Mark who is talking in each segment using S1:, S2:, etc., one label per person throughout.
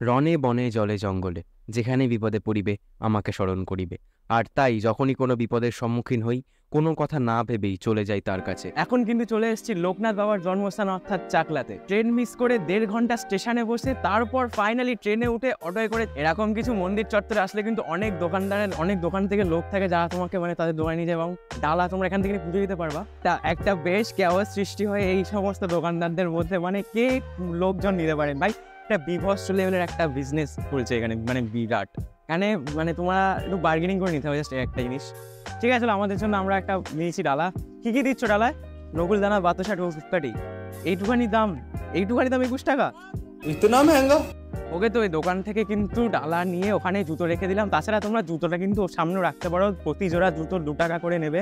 S1: রণে বনে জলে জঙ্গলে যেখানে বিপদে পড়িবে আমাকে স্মরণ করিবে। আর তাই যখনই কোনো বিপদের সম্মুখীন হই, কোনো কথা না ভেবেই চলে যাই তার কাছে।
S2: এখন কিন্তু চলে এসেছি লোকনাথ বাবার জন্মস্থান অর্থাৎ চাকলাতে। ট্রেন মিস করে 1.5 ঘন্টা স্টেশনে বসে তারপর ফাইনালি ট্রেনে উঠে অটোয় করে এরকম কিছু মন্দির চত্বরে আসলে কিন্তু অনেক দোকান থেকে লোক থাকে যারা তোমাকে তাদের দোকানে নিয়ে যায় এবং ডালা তোমরা এখান থেকে পুজো দিতে পারবা। একটা বেশ কেওয়াস সৃষ্টি হয় এই সমস্ত দোকানদারদের মধ্যে, কে লোকজন নিতে পারে ভাই। একটা বিভৎস লেভেলের একটা বিজনেস চলছে এখানে, বিরাট। এখানে তোমরা একটু বার্গেনিং করে নিতে হবে জাস্ট একটা জিনিস। ঠিক আছে, আমাদের জন্য আমরা একটা নিয়েছি ডালা। কি দিচ্ছ ডালায়? নকুল দানা, বাতাসা, টুকটাটি। এইটুখানি দাম 21 টাকা।
S3: इतना महंगा?
S2: ওকে, তো ওই দোকান থেকে কিন্তু ডালা নিয়ে ওখানে জুতো রেখে দিলাম। তাছাড়া তোমরা জুতোটা কিন্তু সামনে রাখতে পারো, প্রতি জোড়া জুতো 2 টাকা করে নেবে।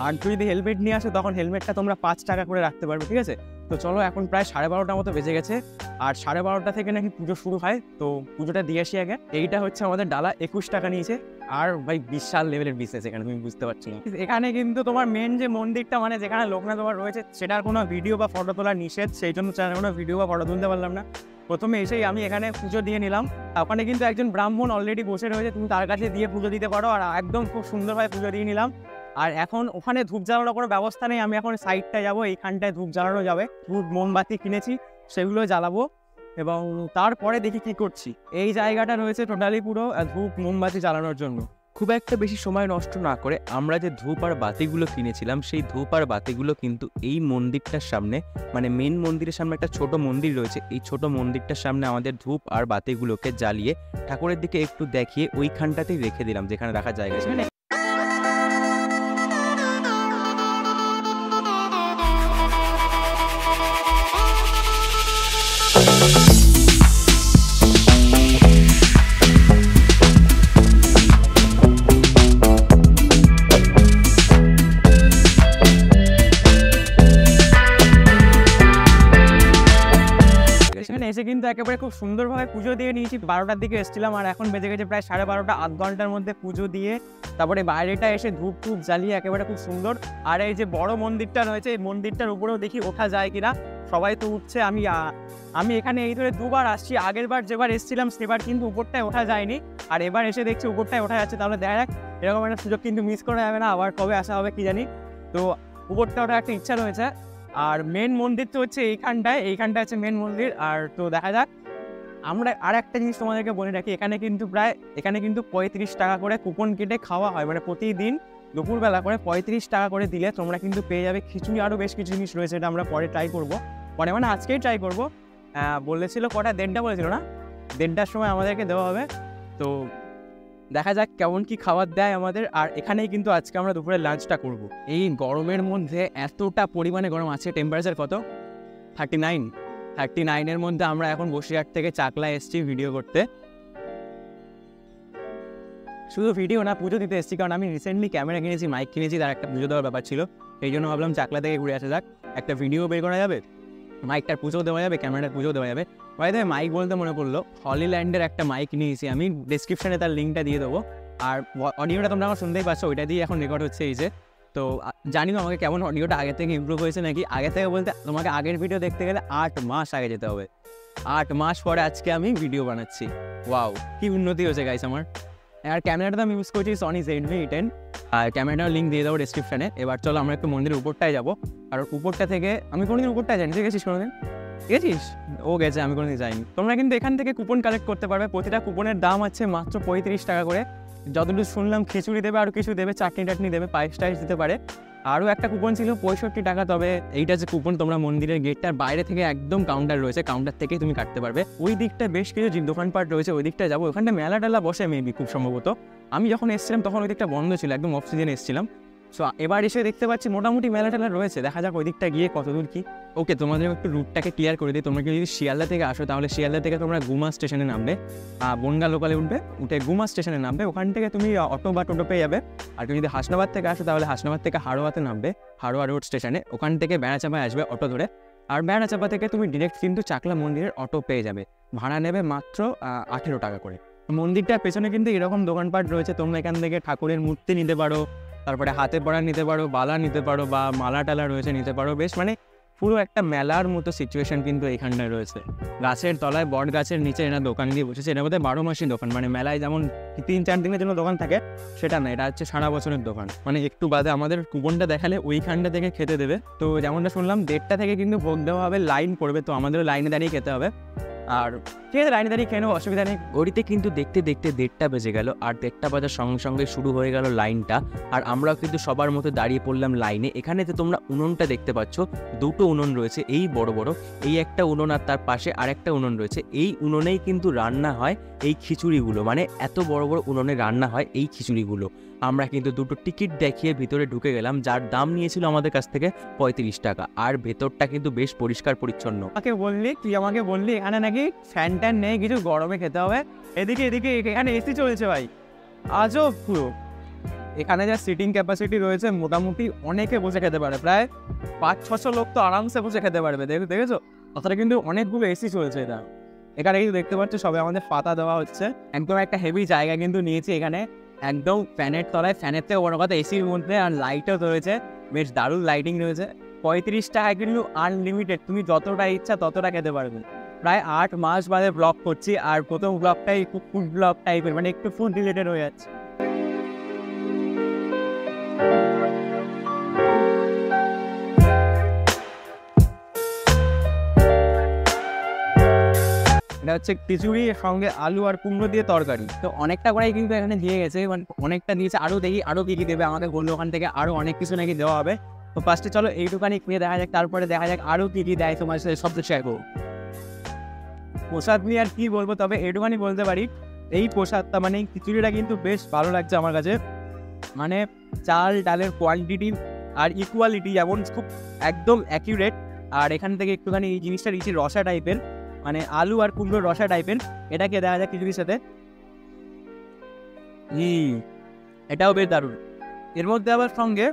S2: আর যদি হেলমেট নিয়ে আসো তখন হেলমেটটা তোমরা 5 টাকা করে রাখতে পারবে। ঠিক আছে, তো চলো এখন প্রায় 12:30টার মতো বেজে গেছে, আর 12:30টা থেকে নাকি পুজো শুরু হয়, তো পুজোটা দিয়ে আসি আগে। এইটা হচ্ছে আমাদের ডালা, 21 টাকা নিয়েছে। আর ভাই বিশাল লেভেলের বিজনেস এখানে, তুমি বুঝতে পারছি না। এখানে কিন্তু তোমার মেন যে মন্দিরটা যেখানে লোকনাথ বাবা রয়েছে সেটার কোনো ভিডিও বা ফটো তোলা নিষেধ, সেই জন্য চ্যানেলে কোনো ভিডিও বা ফটো তুলতে পারলাম না। প্রথমে এসেই আমি এখানে পুজো দিয়ে নিলাম। ওখানে কিন্তু একজন ব্রাহ্মণ অলরেডি বসে রয়েছে, তুমি তার কাছে দিয়ে পুজো দিতে পারো। আর একদম খুব সুন্দরভাবে পুজো দিয়ে নিলাম। আর এখন ওখানে ধূপ জ্বালানোর কোনো ব্যবস্থা নেই, আমি এখন সাইডটায় যাবো, এইখানটায় ধূপ জ্বালানো যাবে। ধূপ মোমবাতি কিনেছি, সেগুলো জ্বালাবো এবং তারপরে দেখি কি করছি। এই জায়গাটা রয়েছে টোটালি পুরো ধূপ মোমবাতি জ্বালানোর জন্য।
S1: খুব একটা বেশি সময় নষ্ট না করে আমরা যে ধূপ আর বাতিগুলো কিনেছিলাম, সেই ধূপ আর বাতিগুলো কিন্তু এই মন্দিরটার সামনে, মেন মন্দিরের সামনে একটা ছোট মন্দির রয়েছে, এই ছোট মন্দিরটার সামনে আমাদের ধূপ আর বাতিগুলোকে জ্বালিয়ে ঠাকুরের দিকে একটু দেখিয়ে ওইখানটাতেই রেখে দিলাম, যেখানে রাখার জায়গা ছিল।
S2: এসে কিন্তু একেবারে খুব সুন্দরভাবে পুজো দিয়ে নিয়েছি। 12টার দিকে এসেছিলাম আর এখন বেজে গেছে প্রায় 12:30, আধ ঘন্টার মধ্যে পুজো দিয়ে তারপরে বাইরেটা এসে ধূপ টুপ জ্বালিয়ে একেবারে খুব সুন্দর। আর এই যে বড় মন্দিরটা রয়েছে, এই মন্দিরটার উপরেও দেখি ওঠা যায় কিনা, সবাই তো উঠছে। আমি এখানে এই ধরে 2বার আসছি। আগের বার যেবার এসেছিলাম সেবার কিন্তু উপরটায় ওঠা যায়নি, আর এবার এসে দেখছি উপরটায় ওঠা যাচ্ছে। তাহলে দেখা যাক, এরকম একটা সুযোগ কিন্তু মিস করা যাবে না। আবার কবে আসা হবে কি জানি, তো উপরটা ওঠার একটা ইচ্ছা রয়েছে। আর মেন মন্দির তো হচ্ছে এইখানটায় হচ্ছে মেন মন্দির। আর তো দেখা যাক। আমরা আর একটা জিনিস তোমাদেরকে বলে রাখি, এখানে কিন্তু 35 টাকা করে কুপন কেটে খাওয়া হয়, প্রতিদিন দুপুরবেলা করে 35 টাকা করে দিলে তোমরা কিন্তু পেয়ে যাবে খিচুড়ি। আরও বেশ কিছু জিনিস রয়েছে, এটা আমরা পরে ট্রাই করবো, আজকেই ট্রাই করবো। বলেছিল কটা, 1:30 বলেছিল না, 1:30টার সময় আমাদেরকে দেওয়া হবে। তো দেখা যাক কেমন কি খাবার দেয় আমাদের। আর এখানেই কিন্তু আজকে আমরা দুপুরে লাঞ্চটা করব। এই গরমের মধ্যে এতটা পরিমাণে গরম আছে, টেম্পারেচার কত 39 মধ্যে আমরা এখন বসিরহাট থেকে চাকলা এসেছি ভিডিও করতে। শুধু ভিডিও না, পুজো দিতে এসেছি, কারণ আমি রিসেন্টলি ক্যামেরা কিনেছি, মাইক কিনেছি, তার একটা পুজো দেওয়ার ব্যাপার ছিল। এই জন্য ভাবলাম চাকলা থেকে ঘুরে আসা যাক, একটা ভিডিও বের করা যাবে, মাইকটার পুজো দেওয়া যাবে, ক্যামেরাটার পুজো দেওয়া যাবে। বাইরে মাইক বলতে মনে পড়লো, হলিল্যান্ডের একটা মাইক নিয়েছি আমি, ডেসক্রিপশনে তার লিঙ্কটা দিয়ে দেবো। আর অডিওটা তোমরা আমার শুনতেই পাচ্ছ, ওইটা দিয়ে এখন রেকর্ড হচ্ছে এই যে। তো জানি না আমাকে কেমন অডিওটা আগে থেকে ইমপ্রুভ হয়েছে নাকি। আগে থেকে বলতে তোমাকে আগের ভিডিও দেখতে গেলে 8 মাস আগে যেতে হবে। 8 মাস পরে আজকে আমি ভিডিও বানাচ্ছি। ওয়াও, কি উন্নতি হয়েছে গাইস আমার। আর ক্যামেরাটা আমি ইউজ করছি সনি ZV-10, আর ক্যামেরাটার লিঙ্ক দিয়ে দেবো ডিসক্রিপশনে। এবার চলো আমরা একটু মন্দিরের উপরটায় যাবো। আর উপরটা থেকে আমি কোনোদিন উপরটায় যাইনি, ঠিক গেছিস কোনোদিন? গেছিস? ও গেছে, আমি কোনোদিন যাইনি। তোমরা কিন্তু এখান থেকে কুপন কালেক্ট করতে পারবে, প্রতিটা কুপনের দাম আছে মাত্র 35 টাকা করে। যতটুকু শুনলাম খিচুড়ি দেবে, আর কিছু দেবে, চাটনি টাটনি দেবে, পায়েস টাইস দিতে পারে। আরও একটা কুপন ছিল 65 টাকা, তবে এইটা যে কুপন তোমরা মন্দিরের গেটটার বাইরে থেকে একদম কাউন্টার রয়েছে, কাউন্টার থেকেই তুমি কাটতে পারবে। ওই দিকটা বেশ কিছু দোকানপাট রয়েছে, ওই দিকটা যাবো, ওখানটা মেলা টেলা বসে মেবি, খুব সম্ভবত। আমি যখন এসেছিলাম তখন ওই দিকটা বন্ধ ছিল, একদম অফ সিজনে এসেছিলাম। সো এবার এসে দেখতে পাচ্ছি মোটামুটি মেলা টেলা রয়েছে, দেখা যাক ওই দিকটা গিয়ে কতদূর কি। ওকে, তোমাদের একটু রুটটাকে ক্লিয়ার করে দিই। তোমরা যদি শিয়ালদা থেকে আসো তাহলে শিয়ালদা থেকে তোমরা গুমা স্টেশনে নামবে, বনগা লোকালে উঠে গুমা স্টেশনে নামবে, ওখান থেকে তুমি অটো বা টোটো পেয়ে যাবে। আর তুমি যদি হাসনাবাদ থেকে আসো তাহলে হাসনাবাদ থেকে হাড়োয়াতে নামবে, হাড়োয়া রোড স্টেশনে, ওখান থেকে বেড়াচাপায় আসবে অটো ধরে। আর বেড়াচাপা থেকে তুমি ডিরেক্ট কিন্তু চাকলা মন্দিরের অটো পেয়ে যাবে, ভাড়া নেবে মাত্র 18 টাকা করে। মন্দিরটার পেছনে কিন্তু এরকম দোকানপাট রয়েছে, তোমরা এখান থেকে ঠাকুরের মূর্তি নিতে পারো, তারপরে হাতে পড়া নিতে পারো, বালা নিতে পারো, বা মালা টালা রয়েছে নিতে পারো। বেশ পুরো একটা মেলার মতো সিচুয়েশন কিন্তু এখানটায় রয়েছে। গাছের তলায় বট গাছের নিচে এরা দোকান দিয়ে বসেছে। এটা বোধহয় 12 মাসই দোকান, মানে মেলায় যেমন 3-4 দিনের জন্য দোকান থাকে সেটা না, এটা হচ্ছে সারা বছরের দোকান। মানে একটু বাদে আমাদের কুপনটা দেখালে ওইখানটা থেকে খেতে দেবে। তো যেমনটা শুনলাম 1:30 থেকে কিন্তু ভোগ দেওয়া হবে, লাইন পড়বে, তো আমাদেরও লাইনে দাঁড়িয়ে খেতে হবে। আর ঠিক আছে, লাইনে দাঁড়িয়ে খেয়ে নেবো, অসুবিধা নেই।
S1: ঘড়িতে কিন্তু দেখতে দেখতে 1:30 বেজে গেল, আর 1:30 বাজার সঙ্গে সঙ্গে শুরু হয়ে গেল লাইনটা। আর আমরাও কিন্তু সবার মতো দাঁড়িয়ে পড়লাম লাইনে। এখানে যে তোমরা উনুনটা দেখতে পাচ্ছ, দুটো উনুন রয়েছে এই বড় বড়, এই একটা উনুন আর তার পাশে আরেকটা উনুন রয়েছে। এই উনুনেই কিন্তু রান্না হয় এই খিচুড়িগুলো, মানে এত বড় বড় উনুনে রান্না হয় এই খিচুড়িগুলো। আমরা কিন্তু দুটো টিকিট দেখিয়ে ভিতরে ঢুকে গেলাম, যার দাম নিয়েছিল আমাদের কাছ থেকে 35 টাকা। আর ভেতরটা কিন্তু বেশ পরিষ্কার পরিচ্ছন্ন।
S2: তুই আমাকে বললি এখানে নাকি ফ্যান ট্যান নেই, কিছু গরমে খেতে হবে। এদিকে এখানে এসি চলছে ভাই, আজব পুরো। এখানে যা সিটিং ক্যাপাসিটি রয়েছে মোটামুটি অনেকে বসে খেতে পারে, প্রায় 500-600 লোক তো আরামসে বসে খেতে পারবে। দেখেছো, তাছাড়া কিন্তু অনেকগুলো এসি চলছে। এখানে কিন্তু দেখতে পাচ্ছ সবাই আমাদের পাতা দেওয়া হচ্ছে। একদম একটা হেভি জায়গা কিন্তু নিয়েছি এখানে, একদম ফ্যানের তলায়, ফ্যানের থেকে বড় কথা এসির মধ্যে, আর লাইটও রয়েছে, বেশ দারুণ লাইটিং রয়েছে। 35 টাকায় কিন্তু আনলিমিটেড, তুমি যতটা ইচ্ছা ততটা খেতে পারবে। প্রায় 8 মাস বাদে ব্লগ করছি, আর প্রথম ব্লগটাই একটু ফুড ব্লগ টাইপের, মানে একটু ফুড রিলেটেড হয়ে যাচ্ছে। এটা হচ্ছে খিচুড়ির সঙ্গে আলু আর কুমড়ো দিয়ে তরকারি। তো অনেকটা করেই কিন্তু এখানে দিয়ে গেছে, মানে অনেকটা দিয়েছে। আরও দেখি আরও কী কী দেবে, আমাদের বললো ওখান থেকে আরও অনেক কিছু নাকি দেওয়া হবে। তো ফার্স্টে চলো এইটুখানি খেয়ে দেখা যাক, তারপরে দেখা যাক আরও কী কী দেয় তোমার সাথে সব তো শেয়ার করবো। প্রসাদ নিয়ে আর কী বলবো, তবে এইটুখানি বলতে পারি এই প্রসাদটা মানে খিচুড়িটা কিন্তু বেশ ভালো লাগছে আমার কাছে। মানে চাল ডালের কোয়ান্টিটি আর ইকুয়ালিটি যেমন খুব একদম অ্যাকিউরেট। আর এখান থেকে একটুখানি এই জিনিসটা দিয়েছি রসা টাইপের, মানে আলু আর কুমড়োর রসা টাইপের। এটাকে দেখা যায় খিচুড়ির সাথে, এটাও বেশ দারুণ। এর মধ্যে আবার সঙ্গে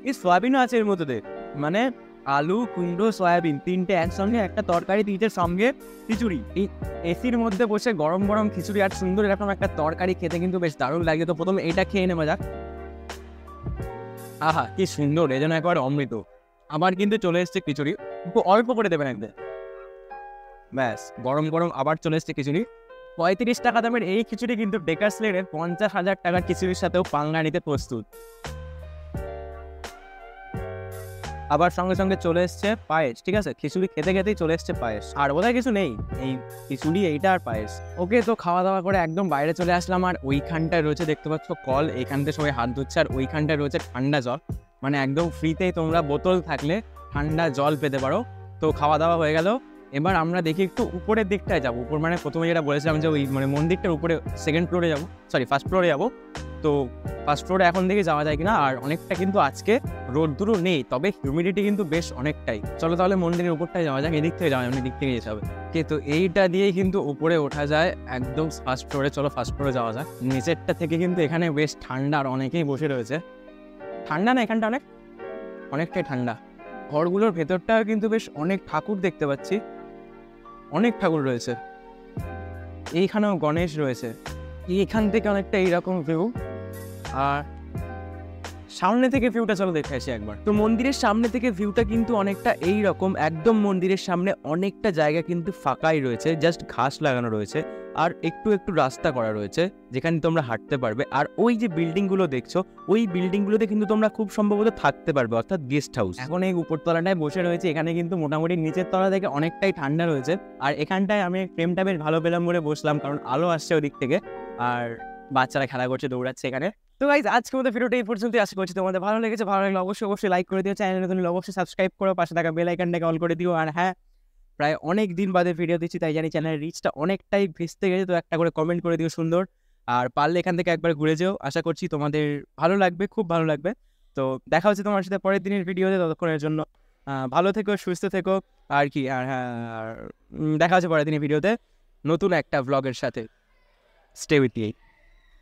S2: এই সয়াবিনও আছে এর মধ্যে, মানে আলু কুমড়ো সয়াবিন তিনটে একসঙ্গে একটা তরকারি, তিনটের সঙ্গে খিচুড়ি। এই এসির মধ্যে বসে গরম গরম খিচুড়ি আর সুন্দর এরকম একটা তরকারি খেতে কিন্তু বেশ দারুণ লাগে। তো প্রথমে এটা খেয়ে নেওয়া যাক। আহা কি সুন্দর, এই জন্য একবার অমৃত। আবার কিন্তু চলে এসছে খিচুড়ি, একটু অল্প করে দেবেন একদম, ব্যাস গরম গরম আবার চলে এসছে খিচুড়ি। 35 টাকা দামের এই খিচুড়ি কিন্তু বেকারস লেনের 50,000 টাকার খিচুড়ির সাথেও পাঙ্গা নিতে প্রস্তুত। আবার সঙ্গে সঙ্গে চলে এসছে পায়েস। ঠিক আছে, খিচুড়ি খেতে খেতেই চলে এসছে পায়েস, আর বোধহয় কিছু নেই, এই খিচুড়ি এইটা আর পায়েস। ওকে, তো খাওয়া দাওয়া করে একদম বাইরে চলে আসলাম। আর ওইখানটায় রয়েছে দেখতে পাচ্ছ কল, এইখানটায় সবাই হাত ধুচ্ছে। আর ওইখানটায় রয়েছে ঠান্ডা জল, মানে একদম ফ্রিতেই তোমরা বোতল থাকলে ঠান্ডা জল পেতে পারো। তো খাওয়া দাওয়া হয়ে গেল, এবার আমরা দেখি একটু উপরের দিকটায় যাবো। উপর মানে প্রথমে যেটা বলেছিলাম যে ওই মানে মন্দিরটার উপরে সেকেন্ড ফ্লোরে যাবো, সরি ফার্স্ট ফ্লোরে যাবো। তো ফার্স্ট ফ্লোরে এখন থেকে যাওয়া যায় কিনা। আর অনেকটা কিন্তু আজকে রোদ্দুরও নেই, তবে হিউমিডিটি কিন্তু বেশ অনেকটাই। চলো তাহলে মন্দিরের উপরটায় যাওয়া যাক, এদিক থেকে যাওয়া যায়, এদিক থেকে যেতে হবে। তো এইটা দিয়েই কিন্তু উপরে ওঠা যায় একদম ফার্স্ট ফ্লোরে। চলো ফার্স্ট ফ্লোরে যাওয়া যাক। নিচেরটা থেকে কিন্তু এখানে বেশ ঠান্ডা, আর অনেকেই বসে রয়েছে। ঠান্ডা না, এখানটা অনেকটাই ঠান্ডা। ঘরগুলোর ভেতরটাও কিন্তু বেশ অনেক ঠাকুর দেখতে পাচ্ছি, অনেক ঠাকুর রয়েছে। এইখানেও গণেশ রয়েছে। এইখান থেকে অনেকটা এইরকম ভিউ, আর সামনে থেকে ভিউটা চলো দেখে আসি একবার।
S1: তো মন্দিরের সামনে থেকে ভিউটা কিন্তু অনেকটা এই রকম, একদম মন্দিরের সামনে অনেকটা জায়গা কিন্তু ফাঁকাই রয়েছে, জাস্ট ঘাস লাগানো রয়েছে আর একটু একটু রাস্তা করা রয়েছে যেখানে তোমরা হাঁটতে পারবে। আর ওই যে বিল্ডিংগুলো দেখছো, ওই বিল্ডিংগুলোতে কিন্তু তোমরা খুব সম্ভবত থাকতে পারবে, অর্থাৎ গেস্ট হাউস।
S2: এখন এই উপরতলাটায় বসে রয়েছে, এখানে কিন্তু মোটামুটি নিচের তলা থেকে অনেকটাই ঠান্ডা রয়েছে। আর এখানটায় আমি ফ্রেমটা বেশ ভালো পেলাম বলে বসলাম, কারণ আলো আসছে ওদিক থেকে, আর বাচ্চারা খেলা করছে, দৌড়াচ্ছে এখানে। তো গাইজ আজকে আমাদের ভিডিওটা এই পর্যন্ত, আশা করছি তোমাদের ভালো লেগেছে। ভালো লাগলে অবশ্যই লাইক করে দিও, চ্যানেলে তুমি অবশ্যই সাবস্ক্রাইব করো, পাশে থাকা বেল আইকনটাকে অল করে দিও। আর হ্যাঁ, প্রায় অনেক দিন বাদে ভিডিও দিচ্ছি, তাই জানি চ্যানেলের রিচটা অনেকটাই ভেস্তে গেছে। তো একটা করে কমেন্ট করে দিও সুন্দর, আর পারলে এখান থেকে একবার ঘুরে যেও, আশা করছি তোমাদের ভালো লাগবে, খুব ভালো লাগবে। তো দেখা হচ্ছে তোমার সাথে পরের দিনের ভিডিওতে, ততক্ষণের জন্য ভালো থেকো, সুস্থ থেকো আর কি। আর হ্যাঁ, দেখা হচ্ছে পরের দিনের ভিডিওতে নতুন একটা ভ্লগের সাথে। Stay with me.